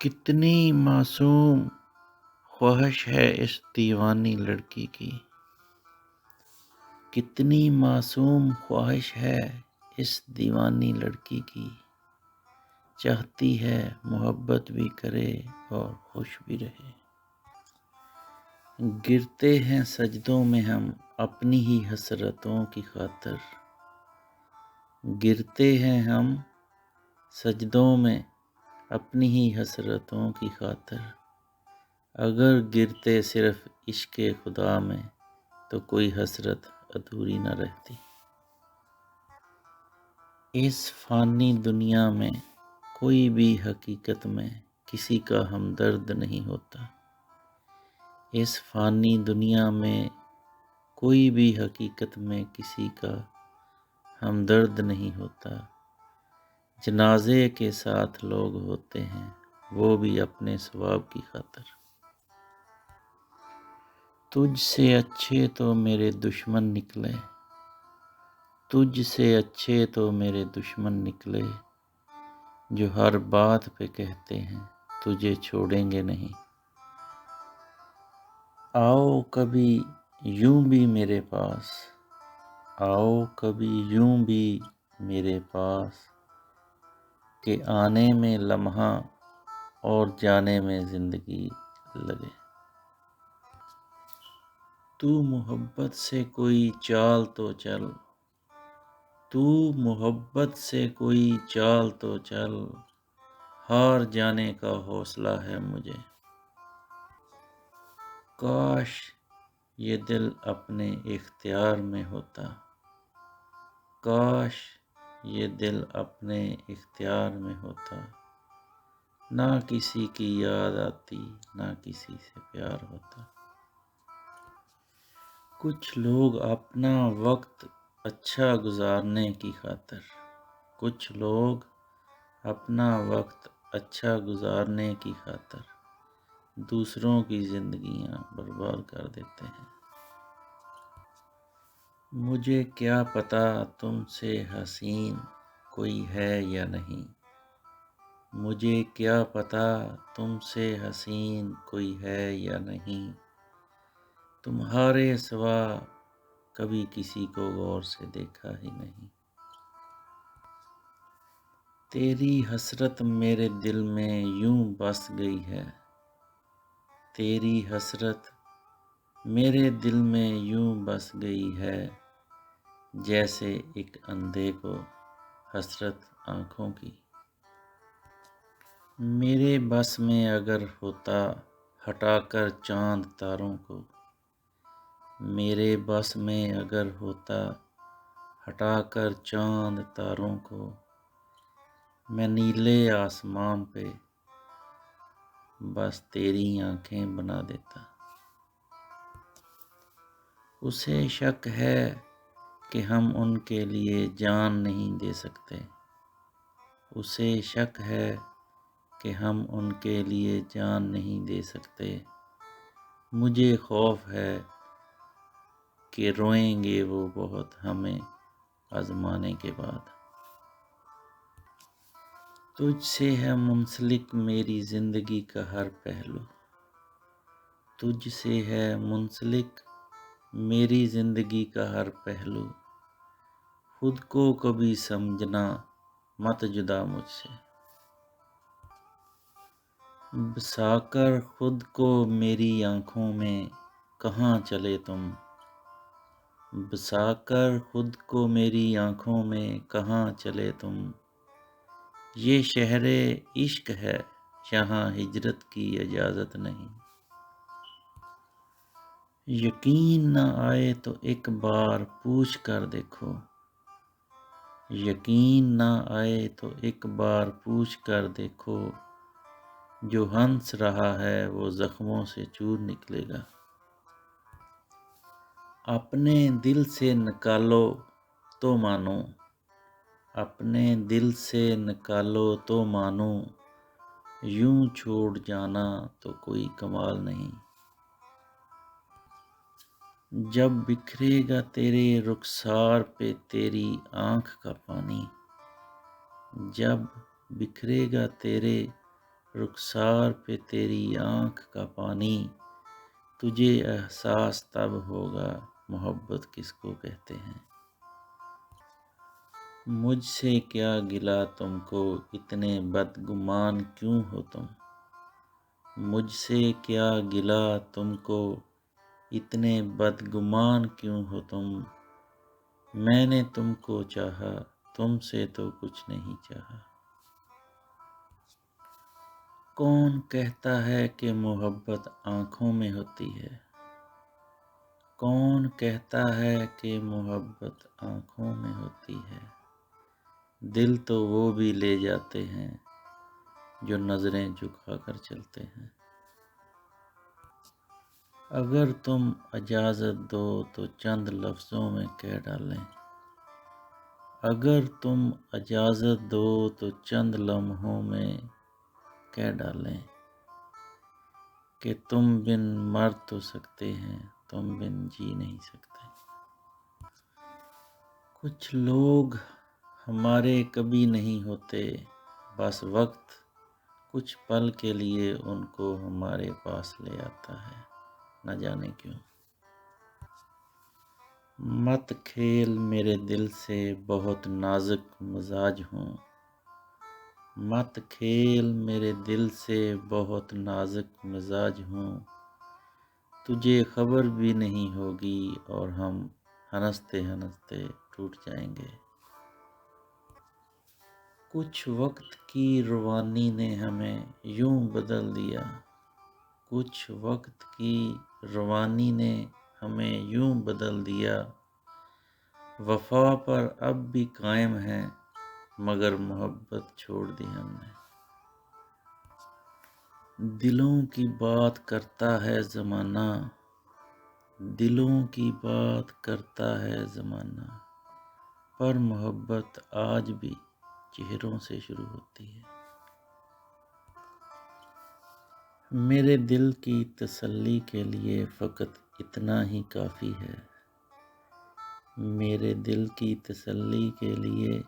کتنی معصوم خواہش ہے اس دیوانی لڑکی کی، کتنی معصوم خواہش ہے اس دیوانی لڑکی کی، چاہتی ہے محبت بھی کرے اور خوش بھی رہے۔ گرتے ہیں سجدوں میں ہم اپنی ہی حسرتوں کی خاطر، گرتے ہیں ہم سجدوں میں اپنی ہی حسرتوں کی خاطر، اگر گرتے صرف عشق خدا میں تو کوئی حسرت ادھوری نہ رہتی۔ اس فانی دنیا میں کوئی بھی حقیقت میں کسی کا ہمدرد نہیں ہوتا، اس فانی دنیا میں کوئی بھی حقیقت میں کسی کا ہمدرد نہیں ہوتا، جنازے کے ساتھ لوگ ہوتے ہیں وہ بھی اپنے ثواب کی خاطر۔ تجھ سے اچھے تو میرے دشمن نکلے، تجھ سے اچھے تو میرے دشمن نکلے، جو ہر بات پہ کہتے ہیں تجھے چھوڑیں گے نہیں۔ آؤ کبھی یوں بھی میرے پاس، آؤ کبھی یوں بھی میرے پاس، کہ آنے میں لمحہ اور جانے میں زندگی لگے۔ تو محبت سے کوئی چال تو چل، تو محبت سے کوئی چال تو چل، ہار جانے کا حوصلہ ہے مجھے۔ کاش یہ دل اپنے اختیار میں ہوتا، کاش یہ دل اپنے اختیار میں ہوتا، نہ کسی کی یاد آتی نہ کسی سے پیار ہوتا۔ کچھ لوگ اپنا وقت اچھا گزارنے کی خاطر، کچھ لوگ اپنا وقت اچھا گزارنے کی خاطر دوسروں کی زندگیاں برباد کر دیتے ہیں۔ مجھے کیا پتہ تم سے حسین کوئی ہے یا نہیں، مجھے کیا پتہ تم سے حسین کوئی ہے یا نہیں، تمہارے سوا کبھی کسی کو غور سے دیکھا ہی نہیں۔ تیری حسرت میرے دل میں یوں بس گئی ہے، تیری حسرت میرے دل میں یوں بس گئی ہے، جیسے ایک اندھے کو حسرت آنکھوں کی۔ میرے بس میں اگر ہوتا ہٹا کر چاند تاروں کو، میرے بس میں اگر ہوتا ہٹا کر چاند تاروں کو، میں نیلے آسمان پہ بس تیری آنکھیں بنا دیتا۔ اسے شک ہے کہ ہم ان کے لیے جان نہیں دے سکتے، اسے شک ہے کہ ہم ان کے لیے جان نہیں دے سکتے، مجھے خوف ہے کہ روئیں گے وہ بہت ہمیں آزمانے کے بعد۔ تجھ سے ہے منسلک میری زندگی کا ہر پہلو، تجھ سے ہے منسلک میری زندگی کا ہر پہلو، خود کو کبھی سمجھنا مت جدا مجھ سے۔ بسا کر خود کو میری آنکھوں میں کہاں چلے تم، بسا کر خود کو میری آنکھوں میں کہاں چلے تم، یہ شہر عشق ہے یہاں ہجرت کی اجازت نہیں۔ یقین نہ آئے تو ایک بار پوچھ کر دیکھو، یقین نہ آئے تو ایک بار پوچھ کر دیکھو، جو ہنس رہا ہے وہ زخموں سے چور نکلے گا۔ اپنے دل سے نکالو تو مانو، اپنے دل سے نکالو تو مانو، یوں چھوڑ جانا تو کوئی کمال نہیں۔ جب بکھرے گا تیرے رخسار پہ تیری آنکھ کا پانی، جب بکھرے گا تیرے رخسار پہ تیری آنکھ کا پانی، تجھے احساس تب ہوگا محبت کس کو کہتے ہیں۔ مجھ سے کیا گلہ تم کو، اتنے بدگمان کیوں ہو تم؟ مجھ سے کیا گلہ تم کو، اتنے بدگمان کیوں ہو تم؟ میں نے تم کو چاہا، تم سے تو کچھ نہیں چاہا۔ کون کہتا ہے کہ محبت آنکھوں میں ہوتی ہے؟ کون کہتا ہے کہ محبت آنکھوں میں ہوتی ہے؟ دل تو وہ بھی لے جاتے ہیں جو نظریں جھکا کر چلتے ہیں۔ اگر تم اجازت دو تو چند لفظوں میں کہہ ڈالیں، اگر تم اجازت دو تو چند لمحوں میں کہہ ڈالیں کہ تم بن مر تو سکتے ہیں، تم بن جی نہیں سکتے۔ کچھ لوگ ہمارے کبھی نہیں ہوتے، بس وقت کچھ پل کے لیے ان کو ہمارے پاس لے آتا ہے، نہ جانے کیوں۔ مت کھیل میرے دل سے، بہت نازک مزاج ہوں۔ مت کھیل میرے دل سے، بہت نازک مزاج ہوں۔ تجھے خبر بھی نہیں ہوگی اور ہم ہنستے ہنستے ٹوٹ جائیں گے۔ کچھ وقت کی روانی نے ہمیں یوں بدل دیا، کچھ وقت کی روانی نے ہمیں یوں بدل دیا۔ وفا پر اب بھی قائم ہیں، مگر محبت چھوڑ دی ہم نے۔ دلوں کی بات کرتا ہے زمانہ، دلوں کی بات کرتا ہے زمانہ، پر محبت آج بھی چہروں سے شروع ہوتی ہے۔ میرے دل کی تسلی کے لیے فقط اتنا ہی کافی ہے، میرے دل کی تسلی کے لیے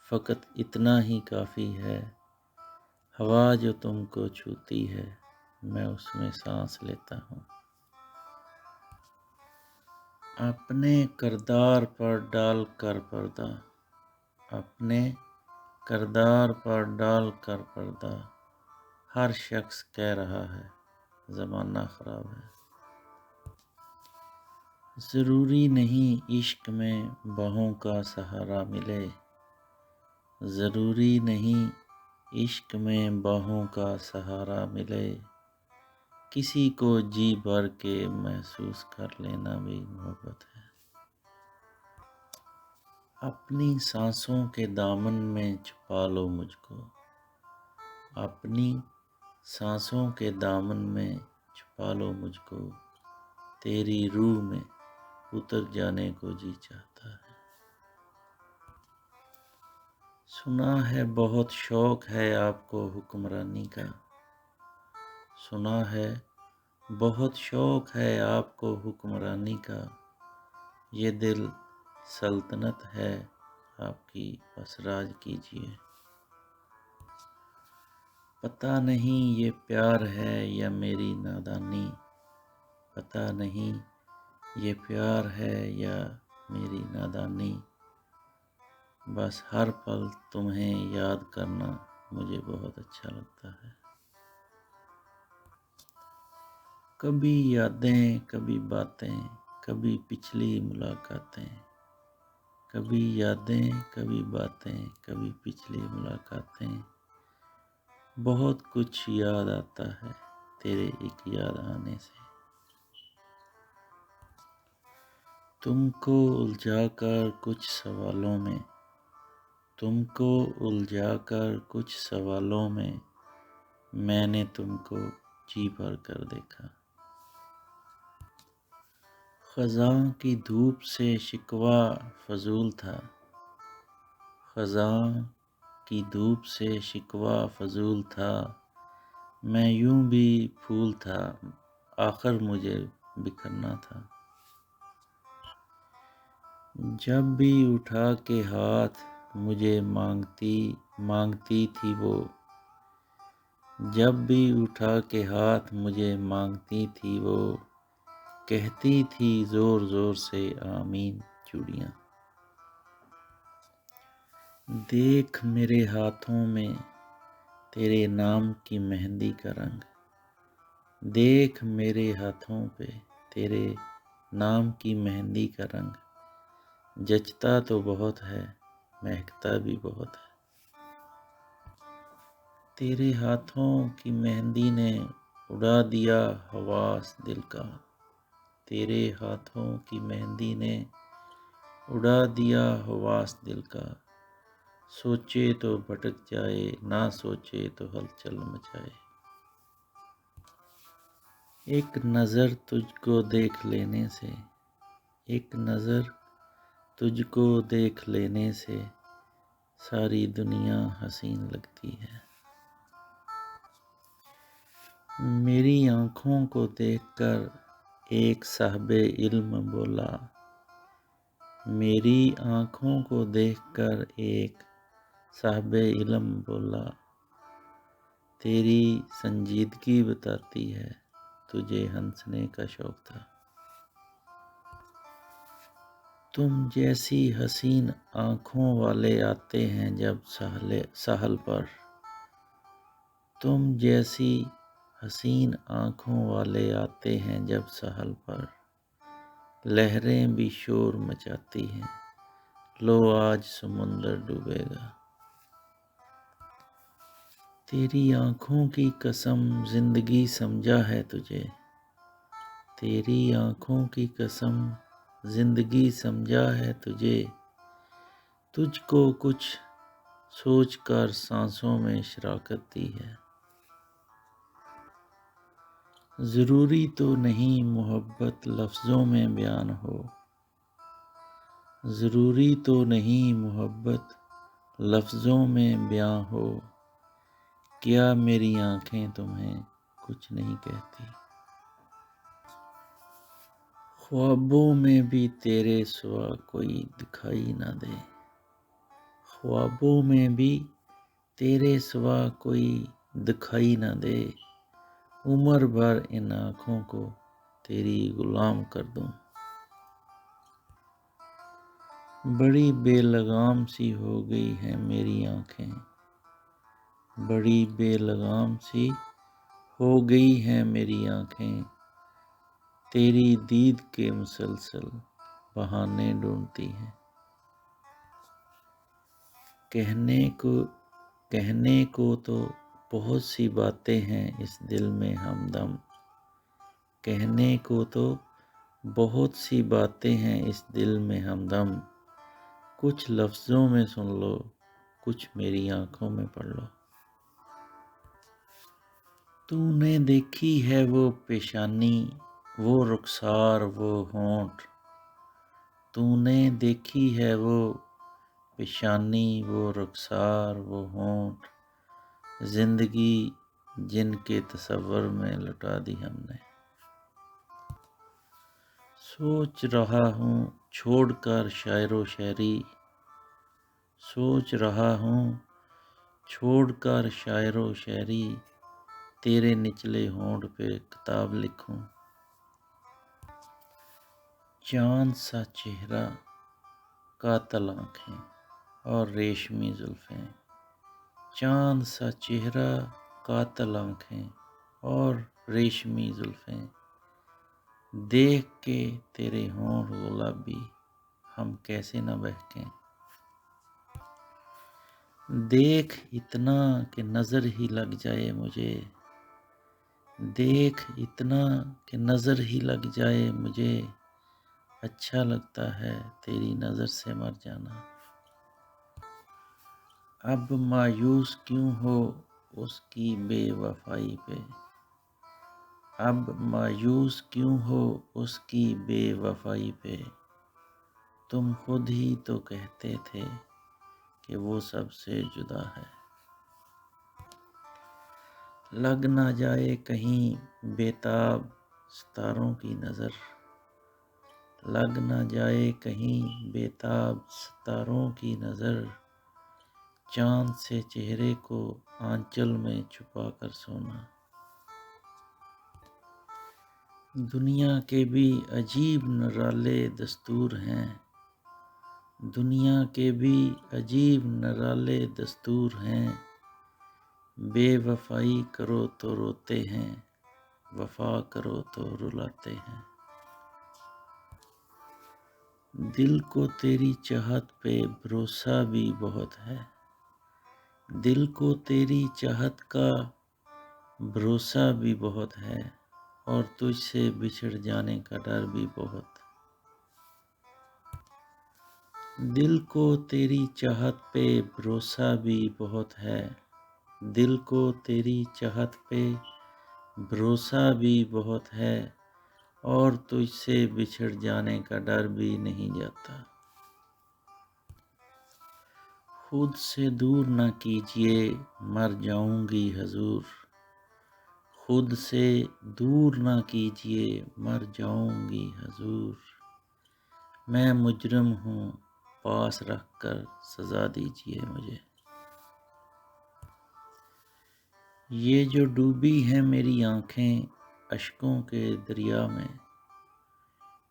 فقط اتنا ہی کافی ہے۔ ہوا جو تم کو چھوتی ہے، میں اس میں سانس لیتا ہوں۔ اپنے کردار پر ڈال کر پردہ، اپنے کردار پر ڈال کر پردہ، ہر شخص کہہ رہا ہے زمانہ خراب ہے۔ ضروری نہیں عشق میں باہوں کا سہارا ملے، ضروری نہیں عشق میں باہوں کا سہارا ملے، کسی کو جی بھر کے محسوس کر لینا بھی محبت ہے۔ اپنی سانسوں کے دامن میں چھپا لو مجھ کو، اپنی سانسوں کے دامن میں چھپا لو مجھ کو، تیری روح میں اتر جانے کو جی چاہتا ہے۔ سنا ہے بہت شوق ہے آپ کو حکمرانی کا، سنا ہے بہت شوق ہے آپ کو حکمرانی کا، یہ دل سلطنت ہے آپ کی، بس راج کیجیے۔ پتہ نہیں یہ پیار ہے یا میری نادانی، پتہ نہیں یہ پیار ہے یا میری نادانی، بس ہر پل تمہیں یاد کرنا مجھے بہت اچھا لگتا ہے۔ کبھی یادیں، کبھی باتیں، کبھی پچھلی ملاقاتیں، کبھی یادیں، کبھی باتیں، کبھی پچھلی ملاقاتیں، بہت کچھ یاد آتا ہے تیرے ایک یاد آنے سے۔ تم کو الجھا کر کچھ سوالوں میں، تم کو الجھا کر کچھ سوالوں میں نے تم کو جی بھر کر دیکھا۔ خزاں کی دھوپ سے شکوہ فضول تھا، خزاں کی دھوپ سے شکوہ فضول تھا، میں یوں بھی پھول تھا، آخر مجھے بکھرنا تھا۔ جب بھی اٹھا کے ہاتھ مجھے مانگتی تھی وہ، جب بھی اٹھا کے ہاتھ مجھے مانگتی تھی وہ، کہتی تھی زور زور سے آمین چوڑیاں۔ دیکھ میرے ہاتھوں میں تیرے نام کی مہندی کا رنگ، دیکھ میرے ہاتھوں پہ تیرے نام کی مہندی کا رنگ، جچتا تو بہت ہے مہکتا بھی بہت ہے۔ تیرے ہاتھوں کی مہندی نے اڑا دیا حواس دل کا، تیرے ہاتھوں کی مہندی نے اڑا دیا حواس دل کا، سوچے تو بھٹک جائے نہ سوچے تو ہلچل مچائے۔ ایک نظر تجھ کو دیکھ لینے سے، ایک نظر تجھ کو دیکھ لینے سے ساری دنیا حسین لگتی ہے۔ میری آنکھوں کو دیکھ کر ایک صاحب علم بولا، میری آنکھوں کو دیکھ کر ایک صاحب علم بولا، تیری سنجیدگی بتاتی ہے تجھے ہنسنے کا شوق تھا۔ تم جیسی حسین آنکھوں والے آتے ہیں جب ساحل پر، تم جیسی حسین آنکھوں والے آتے ہیں جب ساحل پر، لہریں بھی شور مچاتی ہیں لو آج سمندر ڈوبے گا۔ تیری آنکھوں کی قسم زندگی سمجھا ہے تجھے، تیری آنکھوں کی قسم زندگی سمجھا ہے تجھے، تجھ کو کچھ سوچ کر سانسوں میں شراکت دی ہے۔ ضروری تو نہیں محبت لفظوں میں بیان ہو، ضروری تو نہیں محبت لفظوں میں بیان ہو، کیا میری آنکھیں تمہیں کچھ نہیں کہتی۔ خوابوں میں بھی تیرے سوا کوئی دکھائی نہ دے، خوابوں میں بھی تیرے سوا کوئی دکھائی نہ دے، عمر بھر ان آنکھوں کو تیری غلام کر دوں۔ بڑی بے لگام سی ہو گئی ہیں میری آنکھیں، بڑی بے لگام سی ہو گئی ہیں میری آنکھیں، تیری دید کے مسلسل بہانے ڈھونڈتی ہیں۔ کہنے کو تو بہت سی باتیں ہیں اس دل میں ہمدم، کہنے کو تو بہت سی باتیں ہیں اس دل میں ہمدم، کچھ لفظوں میں سن لو کچھ میری آنکھوں میں پڑھ لو۔ تو نے دیکھی ہے وہ پیشانی وہ رخسار وہ ہونٹ، تو نے دیکھی ہے وہ پیشانی وہ رخسار وہ ہونٹ، زندگی جن کے تصور میں لٹا دی ہم نے۔ سوچ رہا ہوں چھوڑ کر شاعر و شاعری، سوچ رہا ہوں چھوڑ کر شاعر و شاعری، تیرے نچلے ہونٹ پہ کتاب لکھوں۔ چاند سا چہرہ قاتل آنکھیں اور ریشمی زلفیں، چاند سا چہرہ قاتل آنکھیں اور ریشمی زلفیں، دیکھ کے تیرے ہونٹ گلابی ہم کیسے نہ بہکیں۔ دیکھ اتنا کہ نظر ہی لگ جائے مجھے، دیکھ اتنا کہ نظر ہی لگ جائے مجھے، اچھا لگتا ہے تیری نظر سے مر جانا۔ اب مایوس کیوں ہو اس کی بے وفائی پہ، اب مایوس کیوں ہو اس کی بے وفائی پہ، تم خود ہی تو کہتے تھے کہ وہ سب سے جدا ہے۔ لگ نہ جائے کہیں بے تاب ستاروں کی نظر، لگ نہ جائے کہیں بے تاب ستاروں کی نظر، چاند سے چہرے کو آنچل میں چھپا کر سونا۔ دنیا کے بھی عجیب نرالے دستور ہیں، دنیا کے بھی عجیب نرالے دستور ہیں، بے وفائی کرو تو روتے ہیں، وفا کرو تو رلاتے ہیں۔ دل کو تیری چاہت پہ بھروسہ بھی بہت ہے، دل کو تیری چاہت کا بھروسہ بھی بہت ہے، اور تجھ سے بچھڑ جانے کا ڈر بھی بہت۔ دل کو تیری چاہت پہ بھروسہ بھی بہت ہے، دل کو تیری چاہت پہ بھروسہ بھی بہت ہے، اور تجھ سے بچھڑ جانے کا ڈر بھی نہیں جاتا۔ خود سے دور نہ کیجیے مر جاؤں گی حضور، خود سے دور نہ کیجیے مر جاؤں گی حضور، میں مجرم ہوں پاس رکھ کر سزا دیجیے مجھے۔ یہ جو ڈوبی ہیں میری آنکھیں اشکوں کے دریا میں،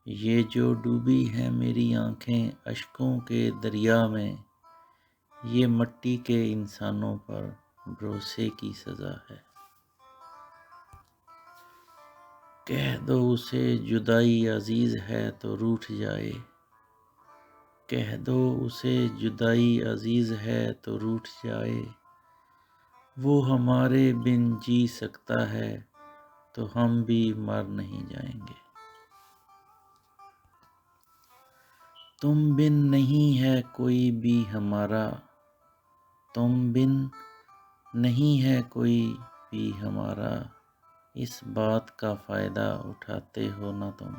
یہ جو ڈوبی ہیں میری آنکھیں اشکوں کے دریا میں، یہ مٹی کے انسانوں پر بھروسے کی سزا ہے۔ کہہ دو اسے جدائی عزیز ہے تو روٹھ جائے، کہہ دو اسے جدائی عزیز ہے تو روٹھ جائے، وہ ہمارے بن جی سکتا ہے تو ہم بھی مر نہیں جائیں گے۔ تم بن نہیں ہے کوئی بھی ہمارا، تم بن نہیں ہے کوئی بھی ہمارا، اس بات کا فائدہ اٹھاتے ہو نہ تم۔